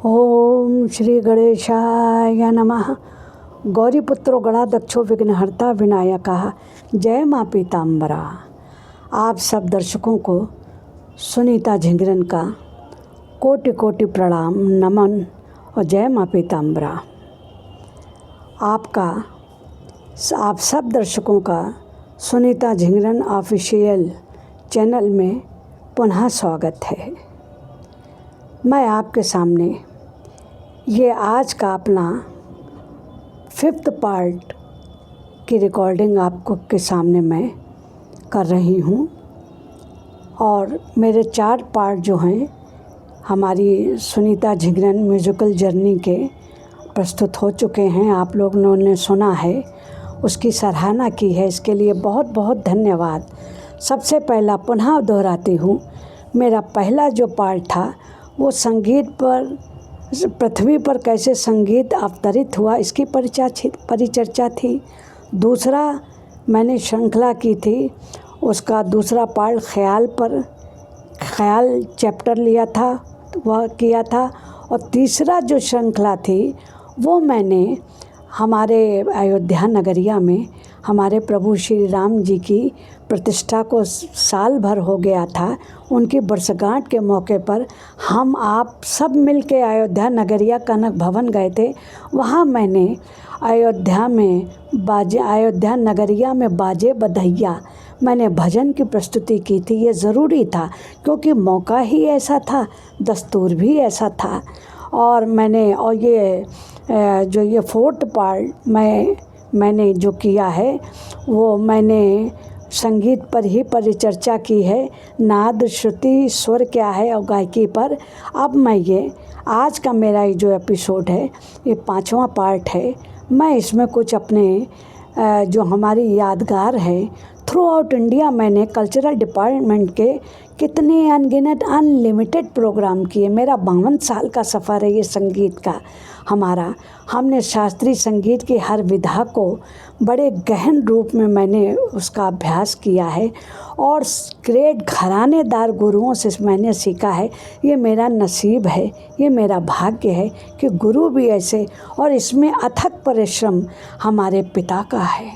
ओम श्री गणेशाय नमः। गौरीपुत्रो गणाध्यक्षो विघ्नहर्ता विनायकः। जय माँ पीताम्बरा। आप सब दर्शकों को सुनीता झिंगरन का कोटि कोटि प्रणाम नमन और जय माँ पीताम्बरा। आप सब दर्शकों का सुनीता झिंगरन ऑफिशियल चैनल में पुनः स्वागत है। मैं आपके सामने ये आज का अपना 5th पार्ट की रिकॉर्डिंग आपको के सामने मैं कर रही हूँ और मेरे 4 पार्ट जो हैं हमारी सुनीता झिंगरन म्यूज़िकल जर्नी के प्रस्तुत हो चुके हैं। आप लोगों ने सुना है, उसकी सराहना की है, इसके लिए बहुत बहुत धन्यवाद। सबसे पहला पुनः दोहराती हूँ, मेरा पहला जो पार्ट था वो संगीत पर, पृथ्वी पर कैसे संगीत अवतरित हुआ इसकी परिचर्चा थी। दूसरा मैंने श्रृंखला की थी, उसका दूसरा पार्ट ख्याल चैप्टर लिया था, वह किया था। और तीसरा जो श्रृंखला थी वो मैंने हमारे अयोध्या नगरिया में हमारे प्रभु श्री राम जी की प्रतिष्ठा को साल भर हो गया था, उनकी वर्षगांठ के मौके पर हम आप सब मिल के अयोध्या नगरिया कनक भवन गए थे। वहाँ मैंने अयोध्या नगरिया में बाजे बधैया मैंने भजन की प्रस्तुति की थी। ये ज़रूरी था क्योंकि मौका ही ऐसा था, दस्तूर भी ऐसा था। और ये 4th पार्ट मैंने जो किया है वो मैंने संगीत पर ही परिचर्चा की है, नाद श्रुति स्वर क्या है और गायकी पर। अब मैं ये आज का मेरा ये जो एपिसोड है ये 5वां पार्ट है। मैं इसमें कुछ अपने जो हमारी यादगार है थ्रू आउट इंडिया मैंने कल्चरल डिपार्टमेंट के कितने अनगिनत अनलिमिटेड प्रोग्राम किए। मेरा 52 साल का सफ़र है ये संगीत का हमारा। हमने शास्त्रीय संगीत की हर विधा को बड़े गहन रूप में मैंने उसका अभ्यास किया है और ग्रेट घरानेदार गुरुओं से मैंने सीखा है। ये मेरा नसीब है, ये मेरा भाग्य है कि गुरु भी ऐसे, और इसमें अथक परिश्रम हमारे पिता का है।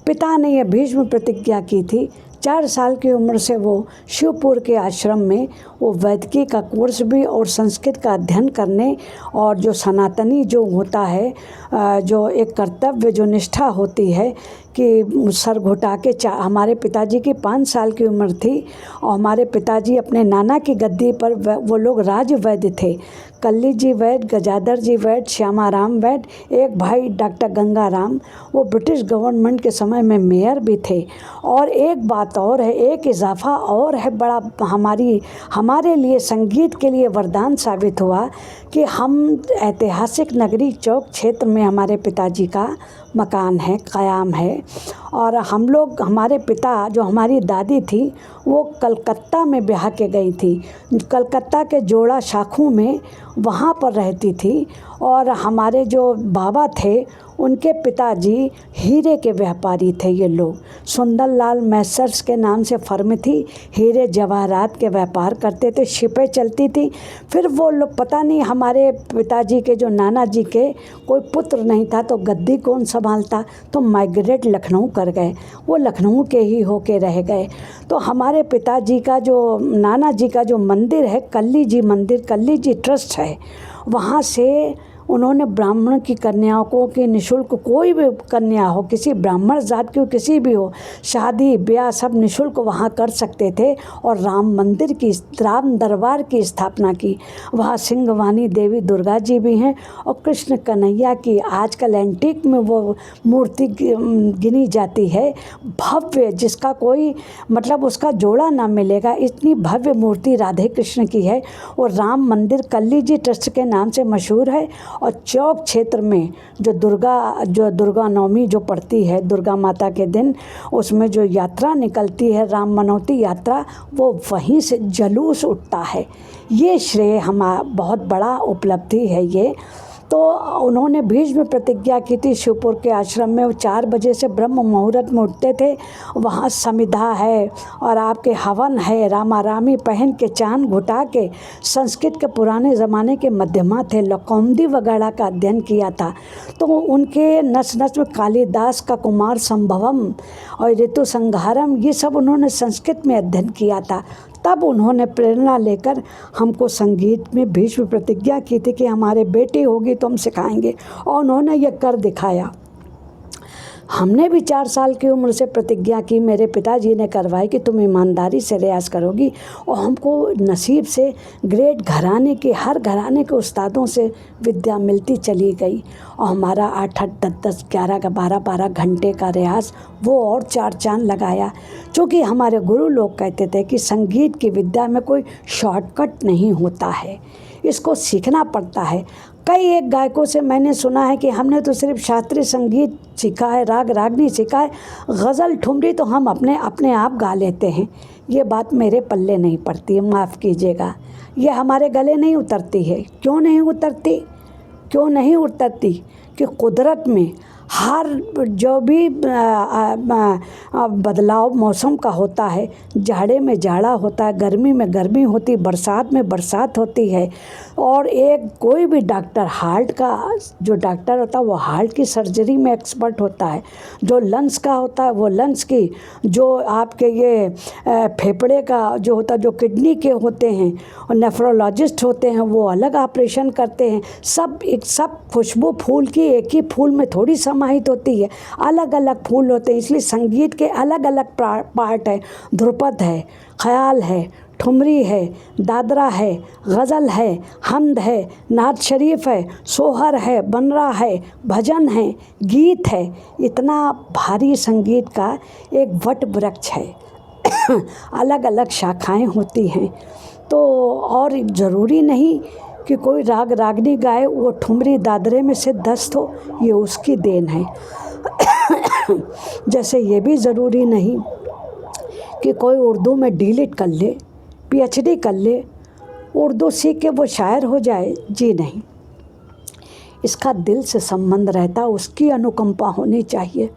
पिता ने यह भीष्म प्रतिज्ञा की थी। 4 साल की उम्र से वो शिवपुर के आश्रम में वो वैदिकी का कोर्स भी और संस्कृत का अध्ययन करने और जो सनातनी जो होता है, जो एक कर्तव्य जो निष्ठा होती है कि सर घुटा के हमारे पिताजी की 5 साल की उम्र थी और हमारे पिताजी अपने नाना की गद्दी पर वो लोग राज वैद्य थे। कल्ली जी वैद्य, गजाधर जी वैद्य, श्यामाराम वैद्य, एक भाई डॉक्टर गंगाराम, वो ब्रिटिश गवर्नमेंट के समय में मेयर भी थे। और एक बात और है, एक इजाफा और है बड़ा हमारे लिए संगीत के लिए वरदान साबित हुआ कि हम ऐतिहासिक नगरी चौक क्षेत्र में हमारे पिताजी का मकान है, क़याम है। और हम लोग, हमारे पिता जो हमारी दादी थी वो कलकत्ता में ब्याह के गई थी, कलकत्ता के जोड़ा शाखू में वहाँ पर रहती थी। और हमारे जो बाबा थे उनके पिताजी हीरे के व्यापारी थे। ये लोग सुंदरलाल मैसर्स के नाम से फर्म थी, हीरे जवाहरात के व्यापार करते थे, शिपें चलती थी। फिर वो लोग पता नहीं, हमारे पिताजी के जो नाना जी के कोई पुत्र नहीं था तो गद्दी कौन संभालता, तो माइग्रेट लखनऊ कर गए, वो लखनऊ के ही होके रह गए। तो हमारे पिताजी का जो नाना जी का जो मंदिर है कल्ली जी मंदिर, कल्ली जी ट्रस्ट है, वहाँ से उन्होंने ब्राह्मण की कन्याओं को कि निःशुल्क कोई भी कन्या हो, किसी ब्राह्मण जात की किसी भी हो, शादी ब्याह सब निःशुल्क वहाँ कर सकते थे। और राम दरबार की स्थापना की। वहाँ सिंहवानी देवी दुर्गा जी भी हैं और कृष्ण कन्हैया की आजकल एंटीक में वो मूर्ति गिनी जाती है, भव्य, जिसका कोई मतलब उसका जोड़ा ना मिलेगा, इतनी भव्य मूर्ति राधे कृष्ण की है। और राम मंदिर कल्ली जी ट्रस्ट के नाम से मशहूर है। और चौक क्षेत्र में जो दुर्गा नवमी जो पड़ती है दुर्गा माता के दिन, उसमें जो यात्रा निकलती है राम मनौती यात्रा, वो वहीं से जुलूस उठता है। ये श्रेय बहुत बड़ा उपलब्धि है ये। तो उन्होंने बीच में प्रतिज्ञा की थी शिवपुर के आश्रम में। वो 4 बजे से ब्रह्म मुहूर्त में उठते थे, वहाँ समिधा है और आपके हवन है, रामा रामी पहन के चांद घुटा के संस्कृत के पुराने ज़माने के मध्यमा थे, लकौंदी वगैरह का अध्ययन किया था। तो उनके नस नस में कालिदास का कुमार संभवम और ऋतु संहारम ये सब उन्होंने संस्कृत में अध्ययन किया था। तब उन्होंने प्रेरणा लेकर हमको संगीत में बीच में प्रतिज्ञा की थी कि हमारे बेटी होगी तो हम सिखाएंगे, और उन्होंने ये कर दिखाया। हमने भी 4 साल की उम्र से प्रतिज्ञा की, मेरे पिताजी ने करवाई कि तुम ईमानदारी से रियाज़ करोगी, और हमको नसीब से ग्रेट घराने के, हर घराने के उस्तादों से विद्या मिलती चली गई। और हमारा 8-8, 10-10, 11 12-12 घंटे का रियाज़ वो और 4 चांद लगाया। क्योंकि हमारे गुरु लोग कहते थे कि संगीत की विद्या में कोई शॉर्टकट नहीं होता है, इसको सीखना पड़ता है। कई एक गायकों से मैंने सुना है कि हमने तो सिर्फ शास्त्रीय संगीत सीखा है, राग रागनी सीखा है, गज़ल ठुमरी तो हम अपने आप गा लेते हैं। ये बात मेरे पल्ले नहीं पड़ती है, माफ़ कीजिएगा, ये हमारे गले नहीं उतरती है। क्यों नहीं उतरती? क्यों नहीं उतरती? कि कुदरत में हर जो भी बदलाव मौसम का होता है, जाड़े में जाड़ा होता है, गर्मी में गर्मी होती है, बरसात में बरसात होती है। और एक कोई भी डॉक्टर, हार्ट का जो डॉक्टर होता है वो हार्ट की सर्जरी में एक्सपर्ट होता है, जो लंग्स का होता है वो लंग्स की, जो आपके ये फेफड़े का जो होता है, जो किडनी के होते हैं और नेफ्रोलॉजिस्ट होते हैं वो अलग ऑपरेशन करते हैं। सब खुशबू फूल की एक ही फूल में थोड़ी समाहित होती है, अलग अलग फूल होते हैं। इसलिए संगीत के अलग अलग पार्ट है, ध्रुपद है, ख्याल है, ठुमरी है, दादरा है, गज़ल है, हमद है, नात शरीफ है, सोहर है, बनरा है, भजन है, गीत है। इतना भारी संगीत का एक वट वृक्ष है। अलग अलग शाखाएं होती हैं। तो और ज़रूरी नहीं कि कोई राग रागनी गाए वो ठुमरी दादरे में सिद्धस्त हो, ये उसकी देन है। जैसे ये भी ज़रूरी नहीं कि कोई उर्दू में डीलिट कर ले, पीएचडी कर ले, उर्दू सीख के वो शायर हो जाए। जी नहीं, इसका दिल से संबंध रहता, उसकी अनुकंपा होनी चाहिए।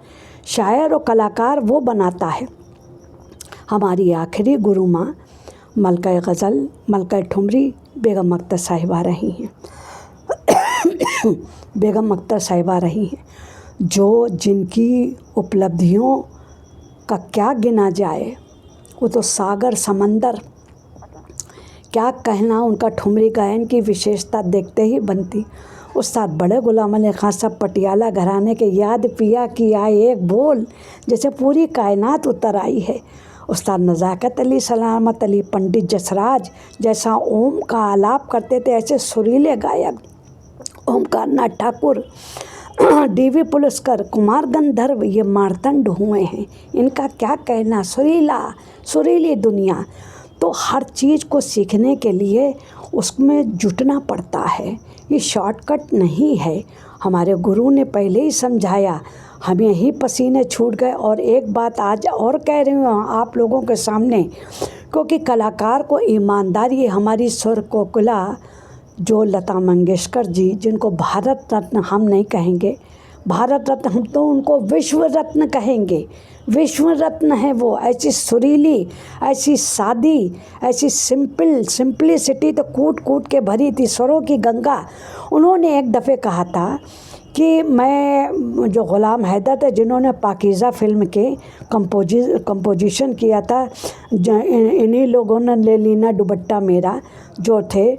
शायर और कलाकार वो बनाता है। हमारी आखिरी गुरु माँ मलका गज़ल, मलका ठुमरी बेगम अख्तर साहिबा रही हैं। बेगम अख्तर साहिबा रही हैं, जो जिनकी उपलब्धियों का क्या गिना जाए, वो तो सागर समंदर, क्या कहना उनका ठुमरी गायन की विशेषता देखते ही बनती। उस्ताद बड़े गुलाम अली खां साहब पटियाला घराने के याद पिया की आए एक बोल, जैसे पूरी कायनात उतर आई है। उस्ताद नज़ाकत अली, सलामत अली, पंडित जसराज जैसा ओम का आलाप करते थे, ऐसे सुरीले गायक ओमकार नाथ ठाकुर, डीवी पुलस्कर, कुमार गंधर्व, ये मार्तंड हुए हैं। इनका क्या कहना, सुरीली दुनिया। तो हर चीज़ को सीखने के लिए उसमें जुटना पड़ता है, ये शॉर्टकट नहीं है। हमारे गुरु ने पहले ही समझाया, हमें ही पसीने छूट गए। और एक बात आज और कह रही हूँ आप लोगों के सामने, क्योंकि कलाकार को ईमानदारी, हमारी स्वर कोकिला जो लता मंगेशकर जी, जिनको भारत रत्न हम नहीं कहेंगे, भारत रत्न हम तो उनको विश्व रत्न कहेंगे। विश्व रत्न है वो, ऐसी सुरीली, ऐसी सादी, ऐसी सिंपलिसिटी तो कूट कूट के भरी थी, स्वरों की गंगा। उन्होंने एक दफ़े कहा था कि मैं, जो ग़ुलाम हैदर थे जिन्होंने पाकीज़ा फिल्म के कंपोजिशन किया था, इन्हीं लोगों ने ले लीना दुपट्टा मेरा जो थे,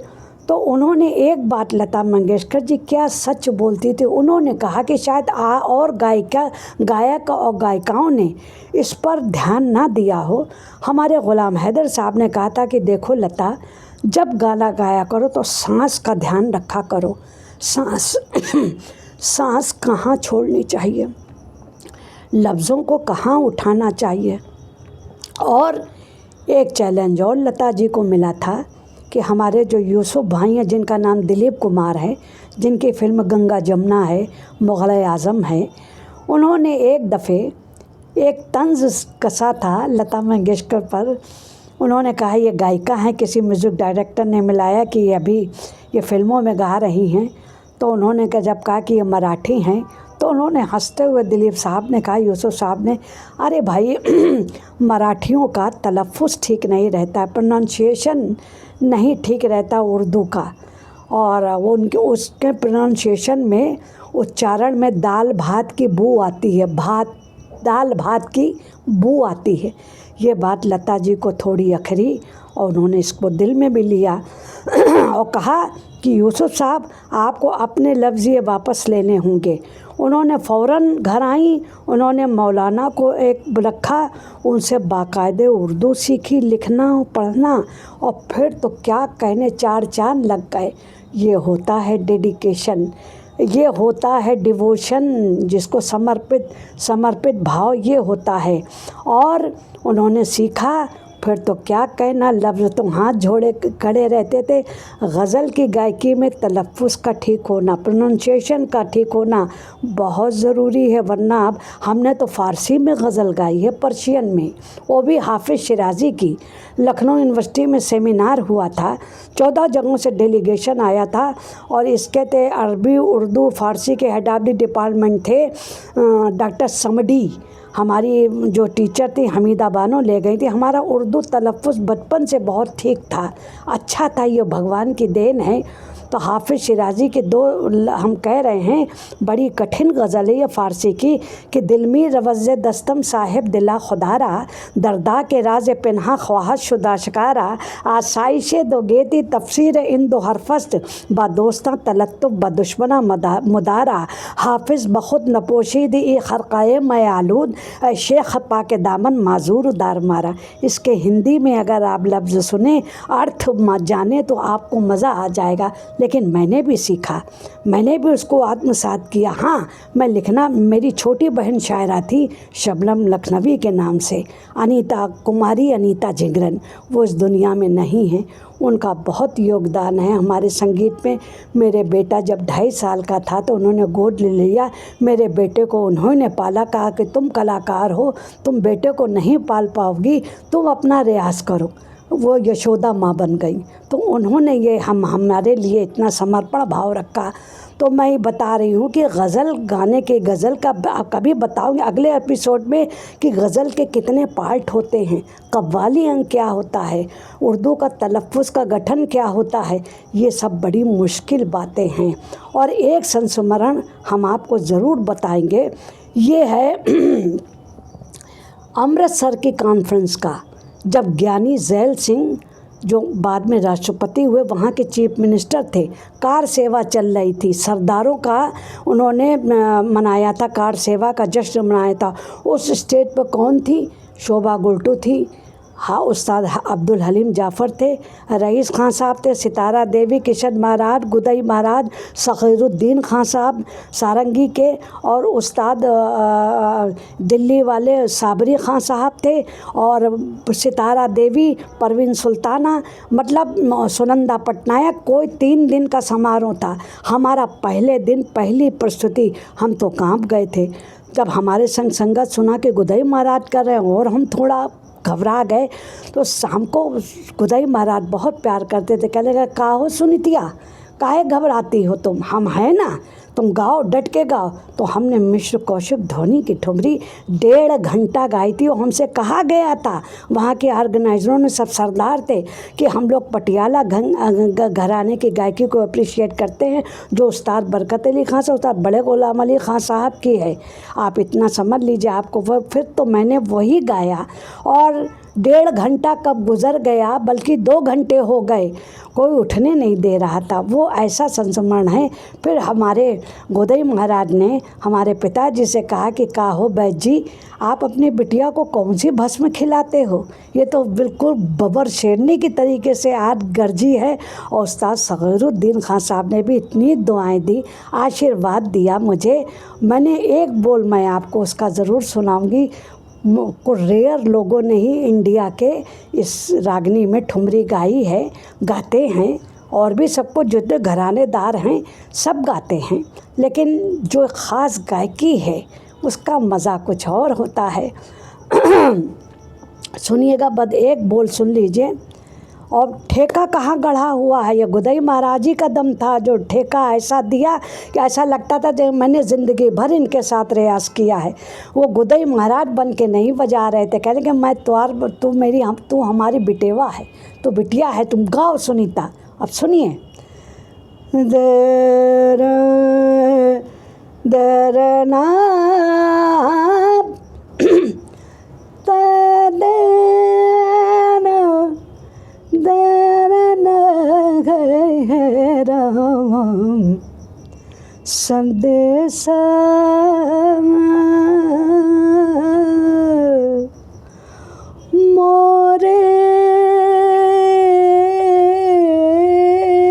तो उन्होंने एक बात लता मंगेशकर जी क्या सच बोलती थी। उन्होंने कहा कि शायद और गायक और गायिकाओं ने इस पर ध्यान ना दिया हो। हमारे ग़ुलाम हैदर साहब ने कहा था कि देखो लता, जब गाना गाया करो तो सांस का ध्यान रखा करो, सांस कहाँ छोड़नी चाहिए, लफ्ज़ों को कहाँ उठाना चाहिए। और एक चैलेंज और लता जी को मिला था कि हमारे जो यूसुफ भाई हैं, जिनका नाम दिलीप कुमार है, जिनकी फिल्म गंगा जमुना है, मुग़ल आज़म है, उन्होंने एक दफ़े एक तंज़ कसा था लता मंगेशकर पर। उन्होंने कहा ये गायिका हैं, किसी म्यूज़िक डायरेक्टर ने मिलाया कि अभी ये फिल्मों में गा रही हैं। तो उन्होंने जब कहा कि ये मराठी हैं, तो उन्होंने हंसते हुए दिलीप साहब ने कहा, यूसुफ साहब ने, अरे भाई मराठियों का तलफ़ुज़ ठीक नहीं रहता, प्रोनाउंसिएशन नहीं ठीक रहता उर्दू का, और वो उनके उसके प्रोनाउंसिएशन में, उच्चारण में दाल भात की बू आती है, दाल भात की बू आती है। ये बात लता जी को थोड़ी अखरी और उन्होंने इसको दिल में भी लिया और कहा कि यूसुफ साहब आपको अपने लफ्ज़ ये वापस लेने होंगे। उन्होंने फ़ौरन घर आई, उन्होंने मौलाना को एक रखा, उनसे बाकायदे उर्दू सीखी, लिखना पढ़ना, और फिर तो क्या कहने, 4 चाँद लग गए। ये होता है डेडिकेशन, ये होता है डिवोशन, जिसको समर्पित भाव ये होता है। और उन्होंने सीखा, फिर तो क्या कहना, लफ्ज़ तो हाथ जोड़े खड़े रहते थे। गज़ल की गायकी में तलफ़ुज़ का ठीक होना, प्रोनाउंसिएशन का ठीक होना बहुत ज़रूरी है, वरना अब हमने तो फ़ारसी में गज़ल गाई है, पर्शियन में, वो भी हाफिज़ शिराज़ी की। लखनऊ यूनिवर्सिटी में सेमिनार हुआ था, 14 जगहों से डेलीगेशन आया था, और इसके थे अरबी, उर्दू, फ़ारसी के हेड ऑफ द डिपार्टमेंट थे डॉक्टर समडी, हमारी जो टीचर थी हमीदा बानो ले गई थी। हमारा उर्दू तलफ़ुज़ बचपन से बहुत ठीक था, अच्छा था, ये भगवान की देन है। तो हाफिज़ शिराज़ी के 2 हम कह रहे हैं, बड़ी कठिन गज़ल है ये फ़ारसी की, कि दिल में रवज़ दस्तम साहिब दिला खुदारा, दरदा के राज पिन्हा ख्वाहश शुदा शिकारा, आसाइश दो गेती तफसीर इन दो हरफस्त, बा दोस्तां तलत्तुफ़ ब दुश्मना मुदारा, हाफिज़ बखुद नपोशीद ई खरक़ाए मैं आलूद, शेख पाके दामन माजूर दार मारा। इसके हिंदी में अगर आप लफ्ज़ सुने, अर्थ जाने तो आपको मज़ा आ जाएगा। लेकिन मैंने भी सीखा, मैंने भी उसको आत्मसात किया। हाँ, मैं लिखना, मेरी छोटी बहन शायरा थी शबनम लखनवी के नाम से, कुमारी अनीता जिगरन, वो इस दुनिया में नहीं है। उनका बहुत योगदान है हमारे संगीत में। मेरे बेटा जब 2.5 साल का था तो उन्होंने गोद ले लिया मेरे बेटे को, उन्होंने पाला, कहा कि तुम कलाकार हो, तुम बेटे को नहीं पाल पाओगी, तुम अपना रियाज़ करो। वो यशोदा माँ बन गई। तो उन्होंने ये हमारे लिए इतना समर्पण भाव रखा। तो मैं बता रही हूँ कि गज़ल गाने के, गज़ल का कभी बताऊँगी अगले एपिसोड में कि गज़ल के कितने पार्ट होते हैं, कव्वाली अंग क्या होता है, उर्दू का तलफ़ुज़ का गठन क्या होता है, ये सब बड़ी मुश्किल बातें हैं। और एक संस्मरण हम आपको ज़रूर बताएंगे, ये है अमृतसर की कॉन्फ्रेंस का, जब ज्ञानी ज़ैल सिंह जो बाद में राष्ट्रपति हुए, वहाँ के चीफ मिनिस्टर थे, कार सेवा चल रही थी, सरदारों का उन्होंने मनाया था, कार सेवा का जश्न मनाया था। उस स्टेज पर कौन थी? शोभा गुल्टू थी, हाँ, उस्ताद अब्दुल हलीम जाफ़र थे, रईस खान साहब थे, सितारा देवी, किशन महाराज, गुदई महाराज, फ़खरुद्दीन खान साहब सारंगी के, और उस्ताद दिल्ली वाले साबरी खान साहब थे, और सितारा देवी, परवीन सुल्ताना, मतलब सुनंदा पटनायक। कोई 3 दिन का समारोह था। हमारा पहले दिन पहली प्रस्तुति, हम तो कांप गए थे जब हमारे संग संगत सुना कि गुदई महाराज कर रहे हैं, और हम थोड़ा घबरा गए। तो शाम को गुदई महाराज बहुत प्यार करते थे, कहने लगे, का हो सुनीतिया, काहे घबराती हो तुम, हम हैं ना, तुम गाओ, डट के गाओ। तो हमने मिश्र कौशिक धोनी की ठुमरी 1.5 घंटा गाई थी। और हमसे कहा गया था, वहाँ के ऑर्गेनाइजरों ने, सब सरदार थे, कि हम लोग पटियाला घराने की गायकी को अप्रिशिएट करते हैं, जो उस्ताद बरकत अली खान साहब, उस्ताद बड़े गुलाम अली खान साहब की है। आप इतना समझ लीजिए आपको वो। फिर तो मैंने वही गाया, और 1.5 घंटा कब गुज़र गया, बल्कि 2 घंटे हो गए, कोई उठने नहीं दे रहा था। वो ऐसा संस्मरण है। फिर हमारे गोदई महाराज ने हमारे पिताजी से कहा कि का हो बैद जी, आप अपनी बिटिया को कौन सी भस्म खिलाते हो, ये तो बिल्कुल बबर शेरनी की तरीके से आज गर्जी है। और उस्ताद फ़खरुद्दीन खान साहब ने भी इतनी दुआएं दी, आशीर्वाद दिया मुझे। मैंने एक बोल मैं आपको उसका ज़रूर सुनाऊंगी। को रेयर लोगों ने ही इंडिया के इस रागनी में ठुमरी गाई है, गाते हैं, और भी सबको जितने घरानेदार हैं सब गाते हैं, लेकिन जो ख़ास गायकी है उसका मज़ा कुछ और होता है। सुनिएगा, बद एक बोल सुन लीजिए। और ठेका कहाँ गढ़ा हुआ है, ये गुदई महाराज जी का दम था जो ठेका ऐसा दिया कि ऐसा लगता था जो मैंने ज़िंदगी भर इनके साथ रियाज किया है। वो गुदई महाराज बन के नहीं बजा रहे थे, कह रहे कि मैं तू हमारी बिटेवा है, तो बिटिया है, तुम गाओ सुनीता। अब सुनिए। दरना संदेश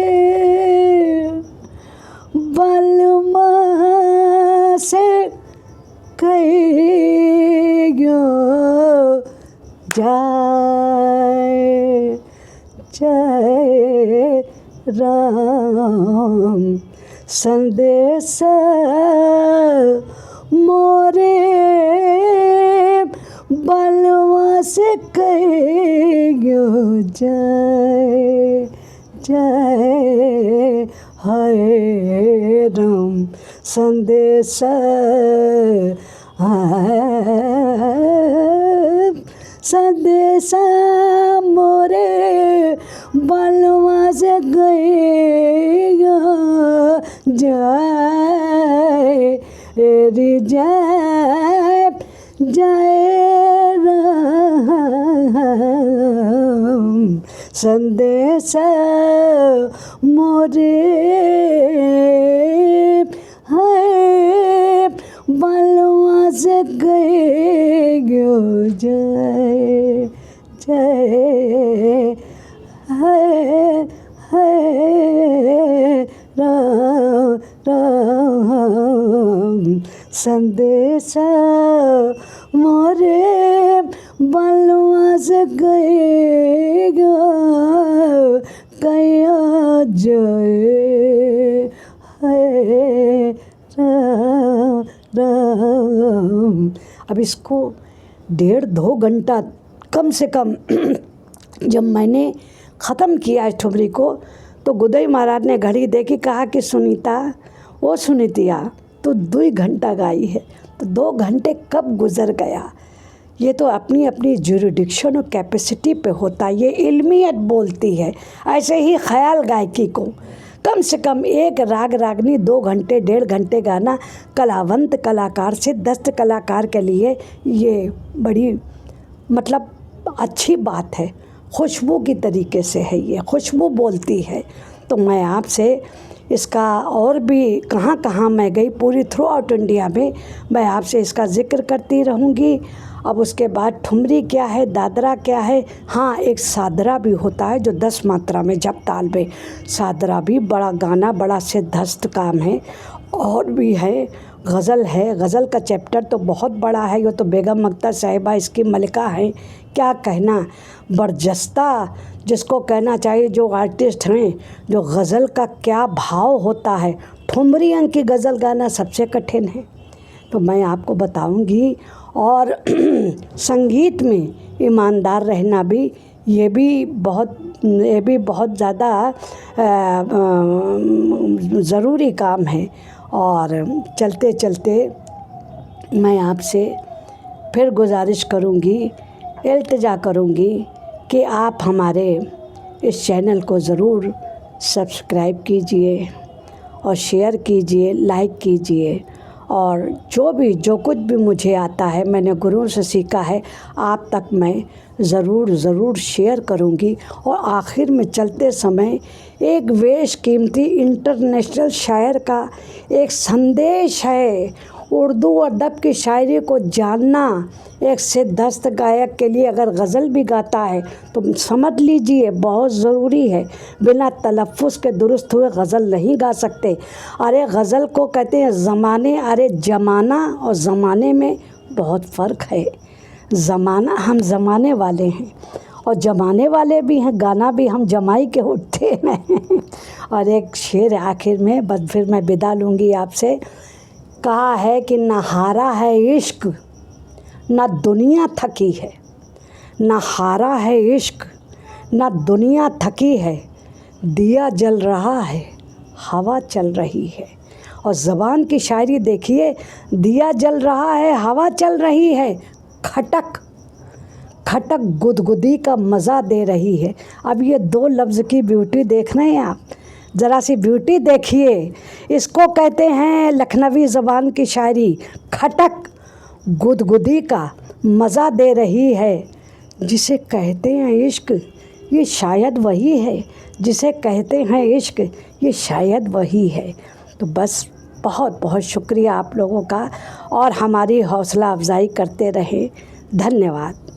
मोरे बलमा से कहियो जाए जय राम। संदेश मोरे बलवा से कहियो जय जय हाय राम। संदेश संदेश मोरे बलवा से गए जय रे जय जय राम। संदेश मोरे है बलवा से गए जय जय है राम राम। संदेश मोरे बलवा से गए कया जय है राम राम। अब इसको 1.5-2 घंटा कम से कम जब मैंने ख़त्म किया इस ठुमरी को, तो गुदई महाराज ने घड़ी देखी, कहा कि सुनीता, ओ सुनीतिया, तो 2 घंटा गाई है, तो 2 घंटे कब गुजर गया। ये तो अपनी अपनी जुरिडिक्शन और कैपेसिटी पे होता है, ये इल्मियत बोलती है। ऐसे ही ख्याल गायकी को कम से कम एक राग रागनी 2 घंटे 1.5 घंटे गाना कलावंत कलाकार से दस्त कलाकार के लिए ये बड़ी मतलब अच्छी बात है। खुशबू की तरीके से है, ये खुशबू बोलती है। तो मैं आपसे इसका और भी कहाँ कहाँ मैं गई पूरी थ्रू आउट इंडिया में, मैं आपसे इसका ज़िक्र करती रहूँगी। अब उसके बाद ठुमरी क्या है, दादरा क्या है, हाँ एक सादरा भी होता है जो 10 मात्रा में जप ताल में, सादरा भी बड़ा गाना, बड़ा सिद्धस्त काम है। और भी है, गज़ल है, गज़ल का चैप्टर तो बहुत बड़ा है, ये तो बेगम अख्तर साहिबा इसकी मलिका है, क्या कहना, बरजस्ता जिसको कहना चाहिए, जो आर्टिस्ट हैं, जो गज़ल का क्या भाव होता है। ठुमरी अंग की गज़ल गाना सबसे कठिन है, तो मैं आपको बताऊंगी। और संगीत में ईमानदार रहना भी, ये भी बहुत ज़्यादा ज़रूरी काम है। और चलते चलते मैं आपसे फिर गुजारिश करूंगी, इल्तिजा करूंगी कि आप हमारे इस चैनल को ज़रूर सब्सक्राइब कीजिए और शेयर कीजिए, लाइक कीजिए। और जो कुछ भी मुझे आता है, मैंने गुरुओं से सीखा है, आप तक मैं ज़रूर शेयर करूंगी। और आखिर में चलते समय एक बेशकीमती इंटरनेशनल शायर का एक संदेश है। उर्दू अदब की शायरी को जानना एक सिद्धस्त गायक के लिए, अगर गज़ल भी गाता है तो समझ लीजिए बहुत ज़रूरी है। बिना तलफ़्फ़ुज़ के दुरुस्त हुए गज़ल नहीं गा सकते। अरे गज़ल को कहते हैं ज़माने, अरे ज़माना और ज़माने में बहुत फ़र्क है। ज़माना, हम ज़माने वाले हैं और ज़माने वाले भी हैं, गाना भी हम जमाई के उठते हैं। और एक शेर आखिर में, बस फिर मैं विदा लूँगी आपसे। कहा है कि न हारा है इश्क, न दुनिया थकी है, न हारा है इश्क, ना दुनिया थकी है, दिया जल रहा है, हवा चल रही है। और ज़बान की शायरी देखिए, दिया जल रहा है, हवा चल रही है, खटक खटक गुदगुदी का मज़ा दे रही है। अब ये 2 लफ्ज़ की ब्यूटी देख रहे हैं आप, ज़रा सी ब्यूटी देखिए। इसको कहते हैं लखनवी ज़बान की शायरी, खटक गुदगुदी का मज़ा दे रही है। जिसे कहते हैं इश्क, ये शायद वही है, जिसे कहते हैं इश्क, ये शायद वही है। तो बस बहुत बहुत शुक्रिया आप लोगों का, और हमारी हौसला अफजाई करते रहें। धन्यवाद।